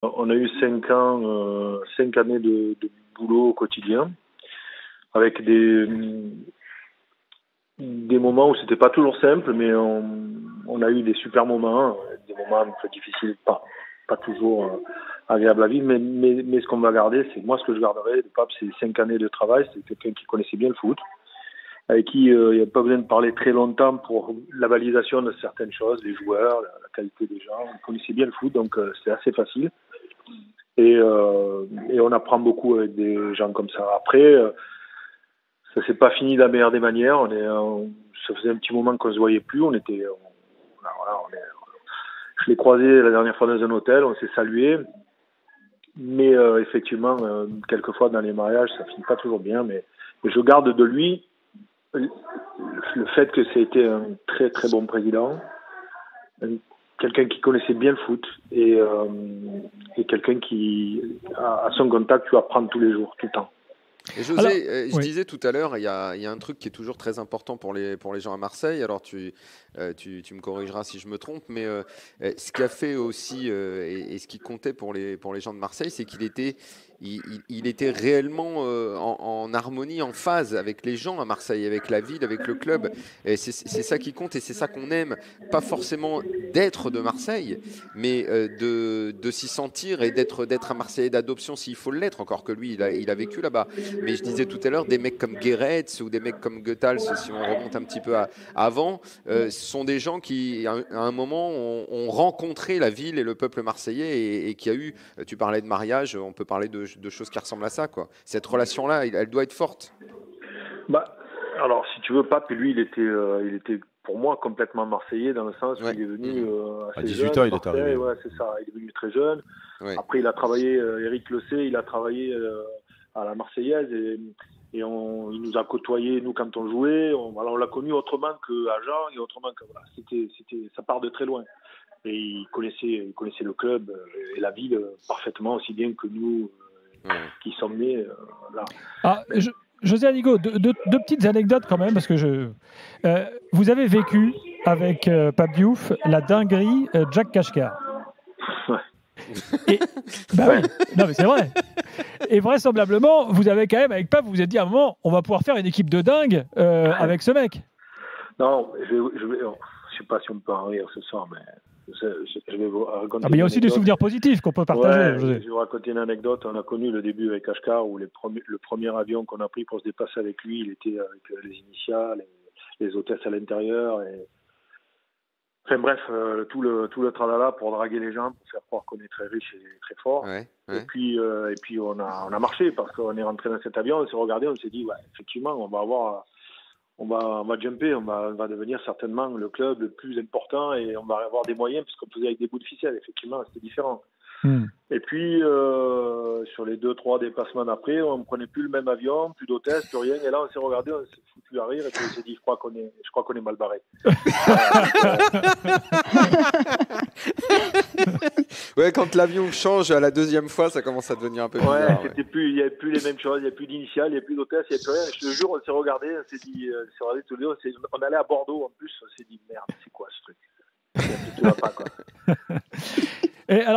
On a eu 5 années de boulot au quotidien, avec des moments où c'était pas toujours simple, mais on a eu des super moments, des moments un peu difficiles, pas toujours agréables à vivre, mais ce qu'on va garder, c'est moi ce que je garderai de Pape, c'est 5 années de travail. C'est quelqu'un qui connaissait bien le foot, avec qui il n'y a pas besoin de parler très longtemps pour la validation de certaines choses, les joueurs, la qualité des gens. On connaissait bien le foot, donc c'est assez facile. Et on apprend beaucoup avec des gens comme ça. Après, ça s'est pas fini de la meilleure des manières. Ça faisait un petit moment qu'on se voyait plus. Je l'ai croisé la dernière fois dans un hôtel, on s'est salué. Mais effectivement, quelquefois dans les mariages, ça finit pas toujours bien. Mais je garde de lui le fait que c'était un très très bon président, quelqu'un qui connaissait bien le foot et quelqu'un qui, à son contact, tu apprends tous les jours, tout le temps. Et José, je disais tout à l'heure, il y a un truc qui est toujours très important pour les gens à Marseille. Alors tu me corrigeras si je me trompe, mais ce qui a fait aussi et ce qui comptait pour les gens de Marseille, c'est qu'il était réellement en harmonie, en phase avec les gens à Marseille, avec la ville, avec le club. Et c'est ça qui compte et c'est ça qu'on aime. Pas forcément d'être de Marseille, mais de s'y sentir et d'être un Marseillais d'adoption s'il faut l'être. Encore que lui, il a vécu là-bas. Mais je disais tout à l'heure, des mecs comme Guéretz ou des mecs comme Goethals, si on remonte un petit peu avant, ce sont des gens qui, à un moment, ont rencontré la ville et le peuple marseillais et qui a eu, tu parlais de mariage, on peut parler de choses qui ressemblent à ça, quoi. Cette relation-là, elle doit être forte. Alors, si tu veux, Pape, lui, il était pour moi complètement marseillais dans le sens où il est venu assez à 18 jeune, ans, il est arrivé. Ouais, c'est ça. Il est venu très jeune. Ouais. Après, il a travaillé, Eric le sait, il a travaillé à la Marseillaise et il nous a côtoyés, nous, quand on jouait. On l'a connu autrement qu'à Jean et autrement que voilà. Ça part de très loin. Et il connaissait le club et la ville parfaitement, aussi bien que nous qui sommes nés là. Ah, José Anigo, deux petites anecdotes quand même, parce que vous avez vécu avec Pape Diouf la dinguerie Jack Kashkar. Oui, non mais c'est vrai. Et vraisemblablement, vous avez quand même, avec Pape, vous vous êtes dit à un moment, on va pouvoir faire une équipe de dingue avec ce mec. Non, je sais pas si on peut en rire ce soir, mais je vais vous raconter. Mais il y a aussi des souvenirs positifs qu'on peut partager. Je vais vous raconter une anecdote. On a connu le début avec Kashkar, où le premier avion qu'on a pris pour se déplacer avec lui, il était avec les initiales, et les hôtesses à l'intérieur. Enfin bref, tout le tralala pour draguer les gens, pour faire croire qu'on est très riche et très fort. Ouais. Et puis on a marché parce qu'on est rentré dans cet avion, on s'est regardé, on s'est dit effectivement on va jumper, on va devenir certainement le club le plus important et on va avoir des moyens parce qu'on faisait avec des bouts de ficelle, effectivement c'était différent. Et puis sur les 2-3 déplacements d'après, on ne prenait plus le même avion, plus d'hôtesse, plus rien, et là on s'est regardé, on s'est foutu à rire et puis on s'est dit je crois qu'on est mal barré. Ouais, quand l'avion change à la deuxième fois, ça commence à devenir un peu bizarre. Il n'y avait plus les mêmes choses, il n'y avait plus d'initiales, il n'y avait plus d'hôtesse, il n'y avait plus rien. Je te jure, on s'est regardé, on s'est regardé tous les deux, on allait à Bordeaux en plus, on s'est dit merde, c'est quoi ce truc? Ça va pas, quoi. Et alors,